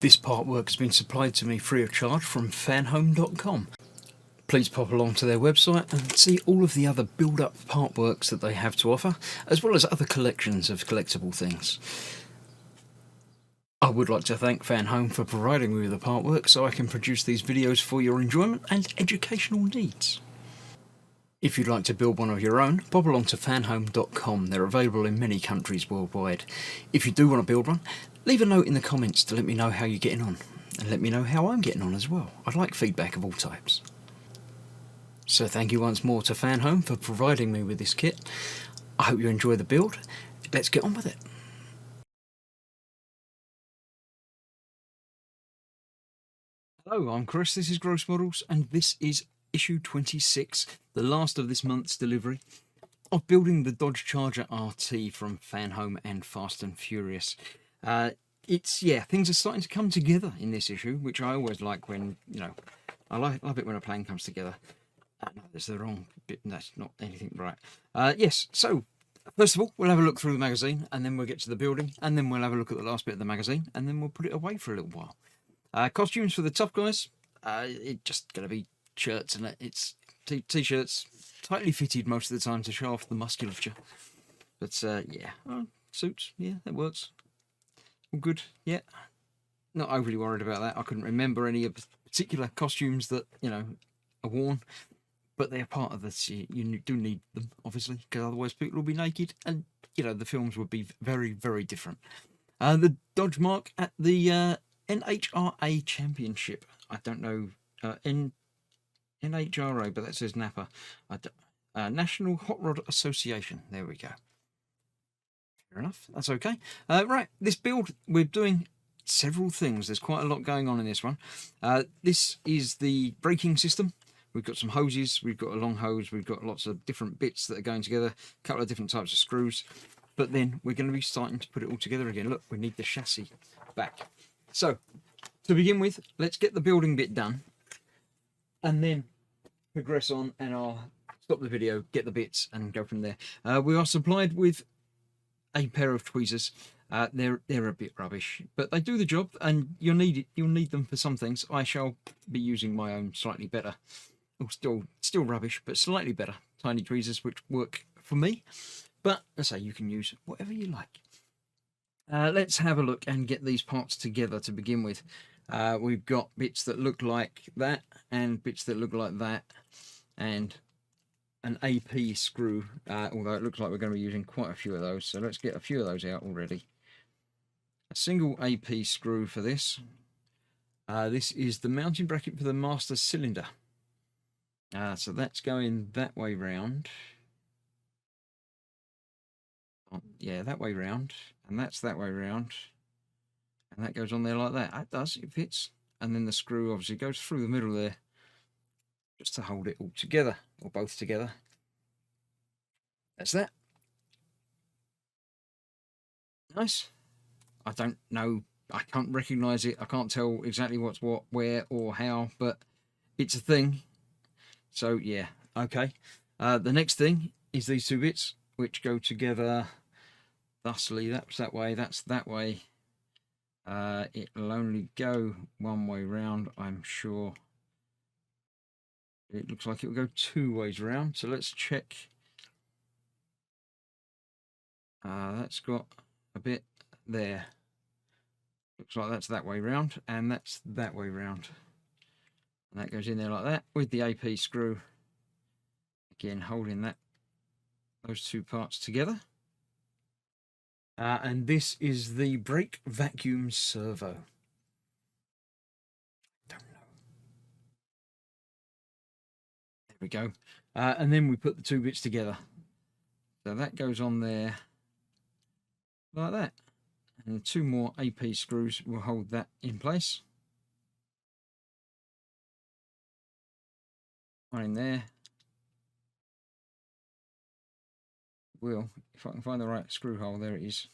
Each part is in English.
This artwork has been supplied to me free of charge from Fanhome.com. Please pop along to their website and see all of the other build-up artworks that they have to offer, as well as other collections of collectible things. I would like to thank Fanhome for providing me with the artwork so I can produce these videos for your enjoyment and educational needs. If you'd like to build one of your own, pop along to fanhome.com. They're available in many countries worldwide. If you do want to build one, leave a note in the comments to let me know how you're getting on, and let me know how I'm getting on as well. I'd like feedback of all types. So thank you once more to Fanhome for providing me with this kit. I hope you enjoy the build. Let's get on with it. Hello, I'm Chris, this is Gross Models, and this is issue 26, the last of this month's delivery of building the Dodge Charger RT from Fanhome and Fast and Furious. Things are starting to come together in this issue, which I always like when, I love it when a plan comes together. No, that's the wrong bit, that's not anything right. So first of all, we'll have a look through the magazine, and then we'll get to the building, and then we'll have a look at the last bit of the magazine, and then we'll put it away for a little while. Costumes for the tough guys, it's just going to be shirts, and it's t-shirts, tightly fitted most of the time to show off the musculature. But suits, yeah, that works. All good, yeah. Not overly worried about that. I couldn't remember any of the particular costumes that, are worn. But they're part of this. You do need them, obviously, because otherwise people will be naked, and the films would be very, very different. The Dodge mark at the NHRA Championship. I don't know NHRA, but that says Napa. National Hot Rod Association. There we go. Fair enough. That's okay. Right, this build, we're doing several things. There's quite a lot going on in this one. This is the braking system. We've got some hoses, we've got a long hose, we've got lots of different bits that are going together, a couple of different types of screws, but then we're going to be starting to put it all together again. Look, we need the chassis back. So, to begin with, let's get the building bit done, and then progress on, and I'll stop the video, get the bits, and go from there. We are supplied with a pair of tweezers. They're a bit rubbish, but they do the job, and you'll need them for some things. I shall be using my own slightly better, still rubbish, but slightly better tiny tweezers, which work for me. But as I say, you can use whatever you like. Let's have a look and get these parts together to begin with. We've got bits that look like that, and bits that look like that, and an AP screw, although it looks like we're going to be using quite a few of those, so let's get a few of those out already. A single AP screw for this. This is the mounting bracket for the master cylinder. So that's going that way round. Yeah, that way round, and that's that way round, and that goes on there like that. It does, it fits, and then the screw obviously goes through the middle there, just to hold it all together, or both together. That's that. Nice. I don't know, I can't recognise it, I can't tell exactly what's what, where, or how, but it's a thing. So yeah, okay. The next thing is these two bits, which go together thusly. That's that way, that's that way. It'll only go one way round, I'm sure. It looks like it will go two ways round, so let's check. That's got a bit there. Looks like that's that way round, and that's that way round. And that goes in there like that with the AP screw. Again, holding those two parts together. And this is the brake vacuum servo. Don't know. There we go. And then we put the two bits together. So that goes on there like that. And two more AP screws will hold that in place. One in there. Will, if I can find the right screw hole, there it is.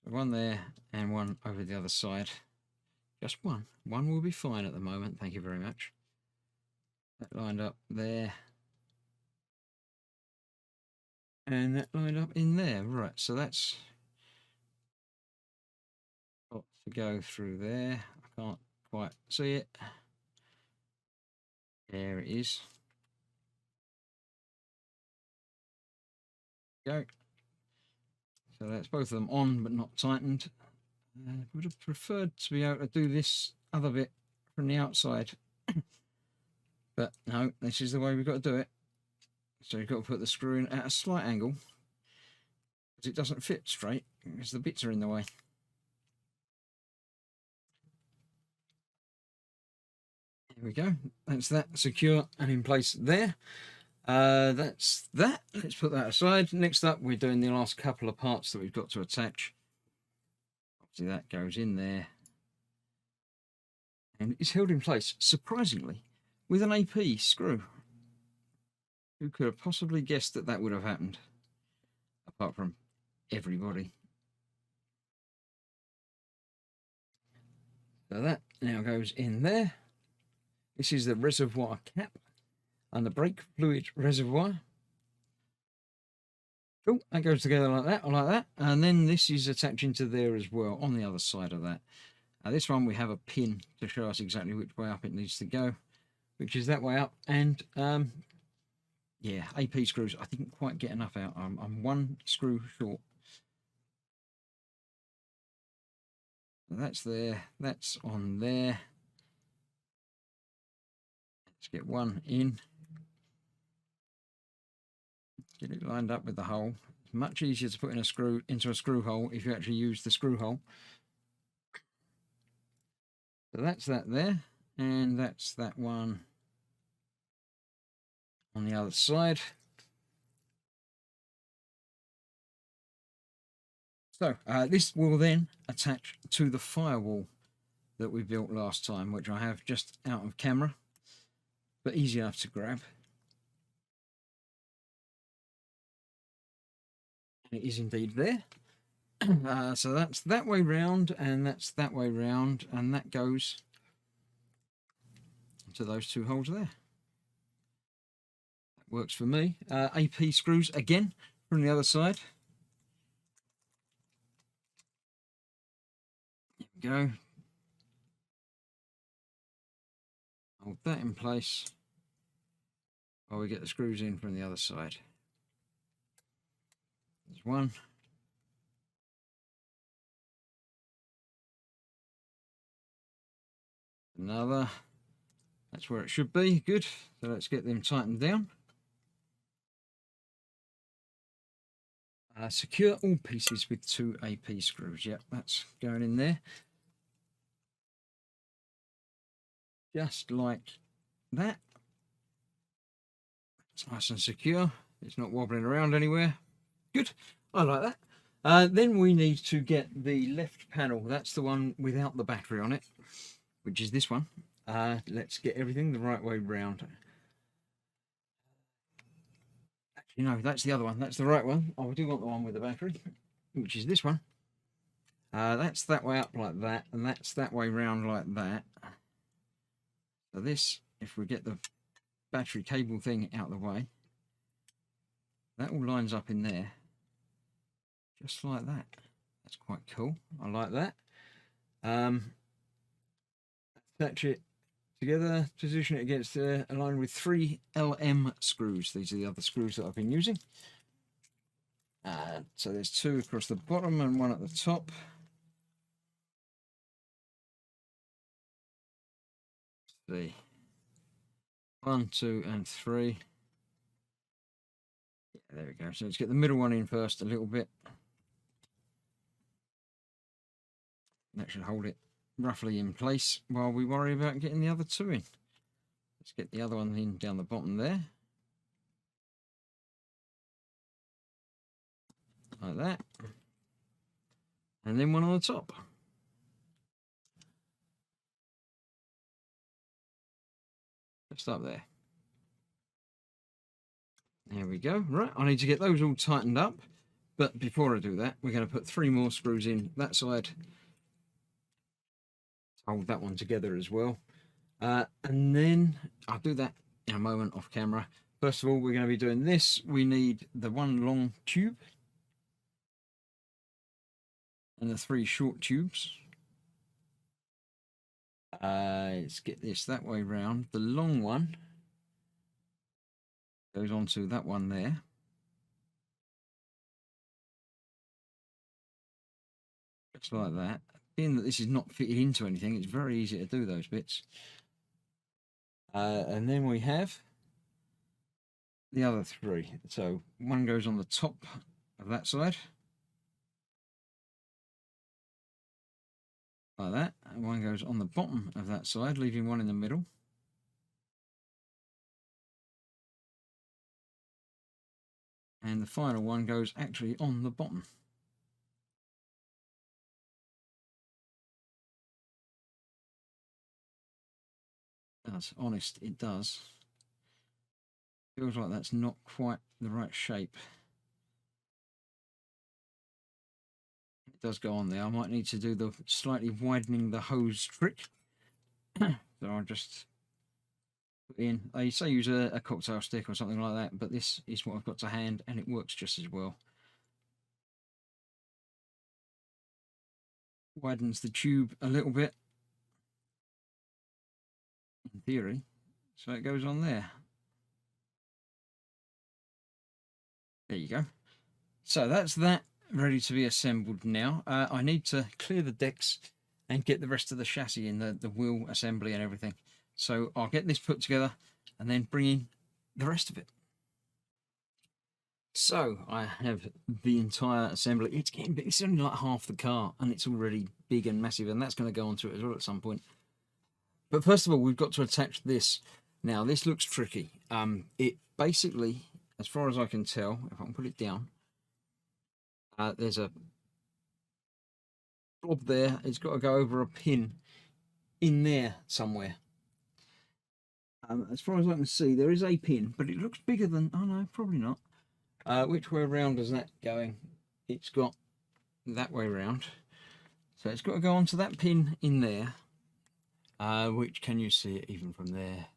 One there and one over the other side. Just one. One will be fine at the moment. Thank you very much. That lined up there. And that lined up in there. Right, so that's to go through there. I can't quite see it. There it is. Go. So that's both of them on but not tightened. Would have preferred to be able to do this other bit from the outside. But no, this is the way we've got to do it. So you've got to put the screw in at a slight angle because it doesn't fit straight because the bits are in the way. There we go. That's that secure and in place there. That's that. Let's put that aside. Next up, we're doing the last couple of parts that we've got to attach. Obviously, that goes in there. And it's held in place, surprisingly, with an AP screw. Who could have possibly guessed that that would have happened? Apart from everybody. So that now goes in there. This is the reservoir cap and the brake fluid reservoir. Cool, that goes together like that. I like that. And then this is attaching to there as well on the other side of that. This one we have a pin to show us exactly which way up it needs to go, which is that way up. And yeah, AP screws. I didn't quite get enough out. I'm one screw short. That's there. That's on there. Let's get one in. Get it lined up with the hole. It's much easier to put in a screw into a screw hole if you actually use the screw hole. So that's that there, and that's that one on the other side. So this will then attach to the firewall that we built last time, which I have just out of camera, but easy enough to grab. It is indeed there. So that's that way round, and that's that way round, and that goes to those two holes there. That works for me. AP screws again from the other side. There we go. Hold that in place while we get the screws in from the other side. There's one. Another. That's where it should be. Good. So let's get them tightened down. Secure all pieces with 2 AP screws. Yep, that's going in there. Just like that. It's nice and secure. It's not wobbling around anywhere. Good. I like that. Then we need to get the left panel. That's the one without the battery on it, which is this one. Let's get everything the right way round. Actually, no, that's the other one. That's the right one. Oh, I do want the one with the battery, which is this one. That's that way up like that, and that's that way round like that. So this, if we get the battery cable thing out of the way, that all lines up in there, just like that. That's quite cool. I like that. Attach it together, position it against aligned with 3 LM screws. These are the other screws that I've been using. So there's 2 across the bottom and 1 at the top. Let's see. 1, 2, and 3. Yeah, there we go. So let's get the middle one in first a little bit. That should hold it roughly in place while we worry about getting the other 2 in. Let's get the other one in down the bottom there. Like that. And then one on the top. Just up there. There we go. Right, I need to get those all tightened up. But before I do that, we're going to put 3 more screws in that side. Hold that one together as well. And then I'll do that in a moment off camera. First of all, we're going to be doing this. We need the 1 long tube and the 3 short tubes. Let's get this that way round. The long one goes onto that one there. Just like that. Being that this is not fitted into anything, it's very easy to do those bits. And then we have the other three. So one goes on the top of that side, like that, and one goes on the bottom of that side, leaving one in the middle. And the final one goes actually on the bottom. It does, honest, it does. Feels like that's not quite the right shape. It does go on there. I might need to do the slightly widening the hose trick. So I'll just put in, they say use a cocktail stick or something like that, but this is what I've got to hand and it works just as well. Widens the tube a little bit, in theory, so it goes on there. There you go. So that's that ready to be assembled now. I need to clear the decks and get the rest of the chassis in, the wheel assembly and everything. So I'll get this put together and then bring in the rest of it. So I have the entire assembly. It's getting big. It's only like half the car and it's already big and massive, and that's going to go onto it as well at some point. But first of all, we've got to attach this. Now this looks tricky. It basically, as far as I can tell, if I can put it down, there's a blob there. It's got to go over a pin in there somewhere. As far as I can see, there is a pin, but it looks bigger than, oh no, probably not. Which way around is that going? It's got that way around. So it's got to go onto that pin in there. Which, can you see it even from there?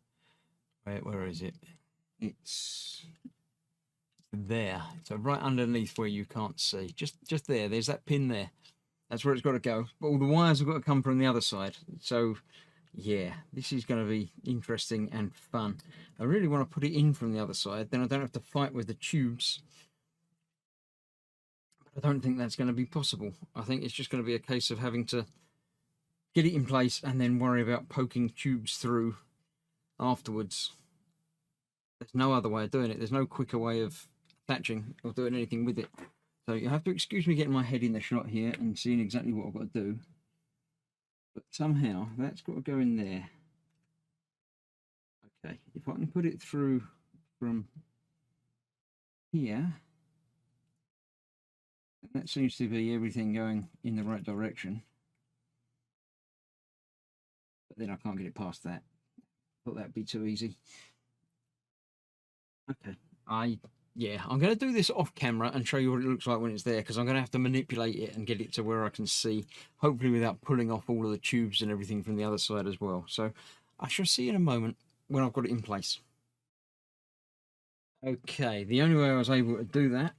Where is it? It's there. So right underneath where you can't see. Just there. There's that pin there. That's where it's got to go. But all the wires have got to come from the other side. So yeah, this is going to be interesting and fun. I really want to put it in from the other side, then I don't have to fight with the tubes. I don't think that's going to be possible. I think it's just going to be a case of having to get it in place and then worry about poking tubes through afterwards. There's no other way of doing it. There's no quicker way of attaching or doing anything with it. So you have to excuse me getting my head in the shot here and seeing exactly what I've got to do. But somehow that's got to go in there. Okay, if I can put it through from here, that seems to be everything going in the right direction. But then I can't get it past that. Thought that'd be too easy. Okay, I'm going to do this off camera and show you what it looks like when it's there, because I'm going to have to manipulate it and get it to where I can see, hopefully without pulling off all of the tubes and everything from the other side as well. So I shall see in a moment when I've got it in place. Okay, the only way I was able to do that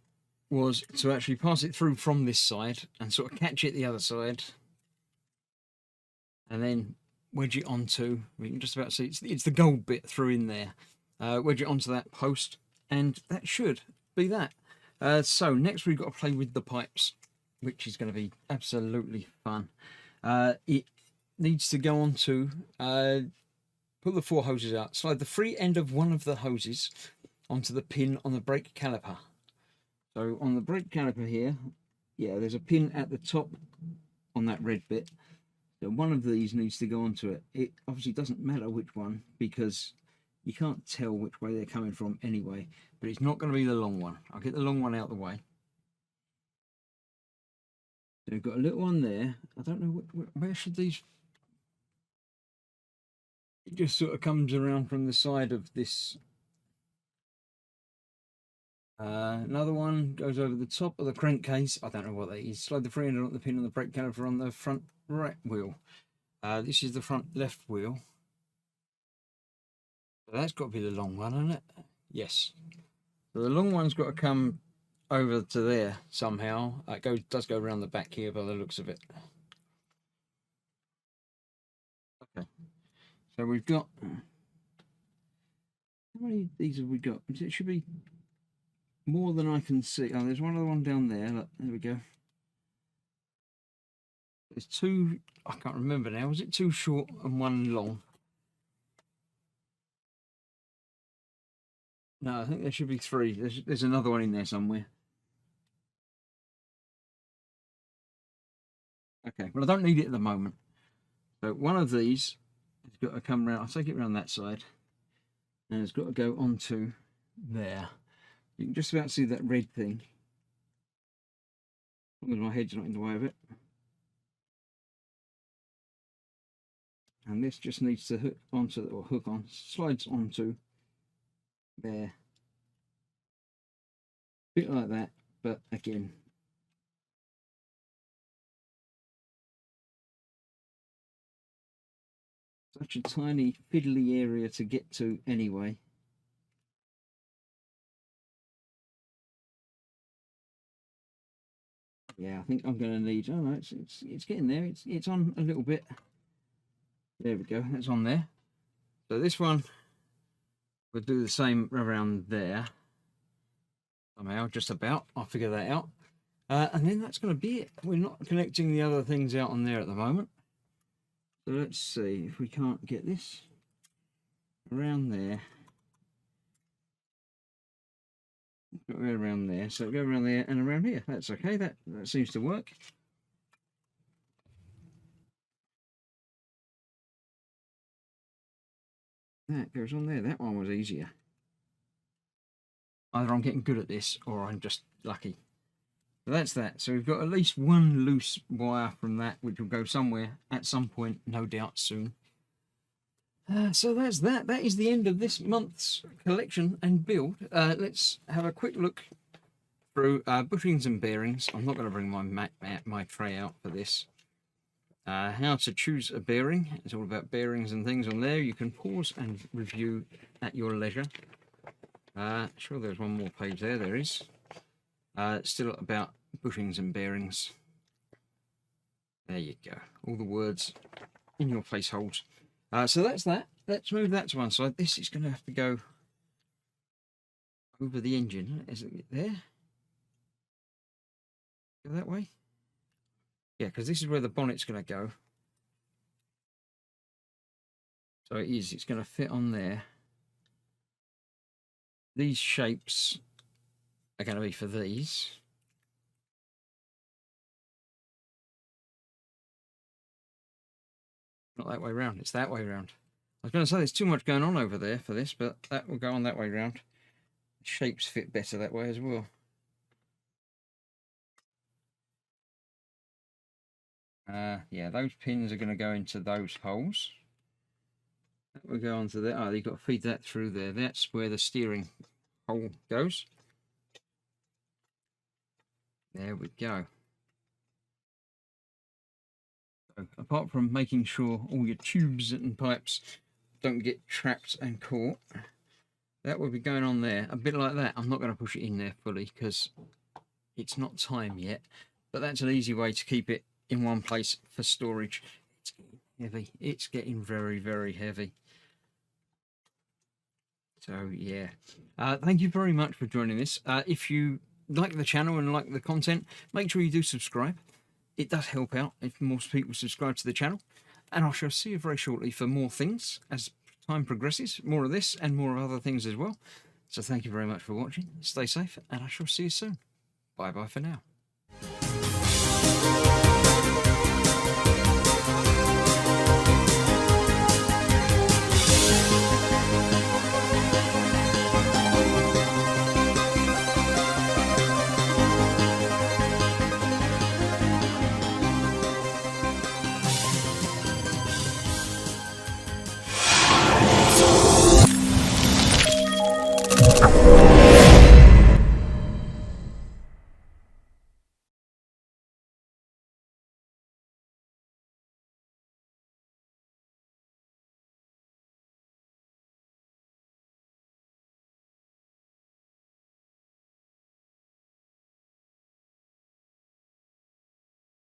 was to actually pass it through from this side and sort of catch it the other side, and then wedge it onto, we can just about see it's the gold bit through in there, wedge it onto that post, and that should be that. So next we've got to play with the pipes, which is going to be absolutely fun. It needs to go onto, put the 4 hoses out, slide the free end of one of the hoses onto the pin on the brake caliper. So on the brake caliper here, yeah, there's a pin at the top on that red bit. So one of these needs to go onto it. It obviously doesn't matter which one, because you can't tell which way they're coming from anyway, but it's not going to be the long one. I'll get the long one out of the way. So we've got a little one there. I don't know where should these, it just sort of comes around from the side of this. Another one goes over the top of the crankcase. I don't know what that is. Slide the free end of the pin on the brake caliper on the front right wheel. This is the front left wheel. So that's got to be the long one, hasn't it? Yes. So the long one's got to come over to there somehow. It does go around the back here by the looks of it. Okay, So we've got, how many of these have we got? It should be more than I can see. Oh, there's one other one down there. Look, there we go. There's two, I can't remember now. Was it two short and one long? No, I think there should be three. There's another one in there somewhere. Okay, well, I don't need it at the moment. So one of these has got to come around. I'll take it around that side. And it's got to go onto there. You can just about see that red thing. As long as my head's not in the way of it. And this just needs to hook onto, or hook on, slides onto there. A bit like that, but again, such a tiny fiddly area to get to anyway. Yeah, I think I'm going to need, oh no, it's getting there. It's on a little bit. There we go, that's on there. So this one, we'll do the same around there. Somehow, just about. I'll figure that out. And then that's going to be it. We're not connecting the other things out on there at the moment. So let's see if we can't get this around there. Go around there. So go around there and around here. That's okay. That seems to work. That goes on there. That one was easier. Either I'm getting good at this or I'm just lucky. So that's that. So we've got at least one loose wire from that, which will go somewhere at some point, no doubt soon. So that's that. That is the end of this month's collection and build. Let's have a quick look through bushings and bearings. I'm not going to bring my tray out for this. How to choose a bearing. It's all about bearings and things on there. You can pause and review at your leisure. Sure, there's one more page there. There is. Still about bushings and bearings. There you go. All the words in your place holes. So that's that. Let's move that to one side. This is going to have to go over the engine. Is it there? Go that way? Yeah, because this is where the bonnet's going to go. So it is. It's going to fit on there. These shapes are going to be for these. Not that way round, it's that way round. I was going to say there's too much going on over there for this, but that will go on that way round. Shapes fit better that way as well. Yeah, those pins are going to go into those holes. That will go onto there. Oh, you've got to feed that through there. That's where the steering hole goes. There we go. So, apart from making sure all your tubes and pipes don't get trapped and caught, that will be going on there. A bit like that. I'm not going to push it in there fully because it's not time yet. But that's an easy way to keep it in one place for storage. It's getting heavy. It's getting very, very heavy. So yeah, thank you very much for joining this. If you like the channel and like the content, make sure you do subscribe. It does help out if more people subscribe to the channel. And I shall see you very shortly for more things as time progresses. More of this and more of other things as well. So thank you very much for watching. Stay safe and I shall see you soon. Bye bye for now.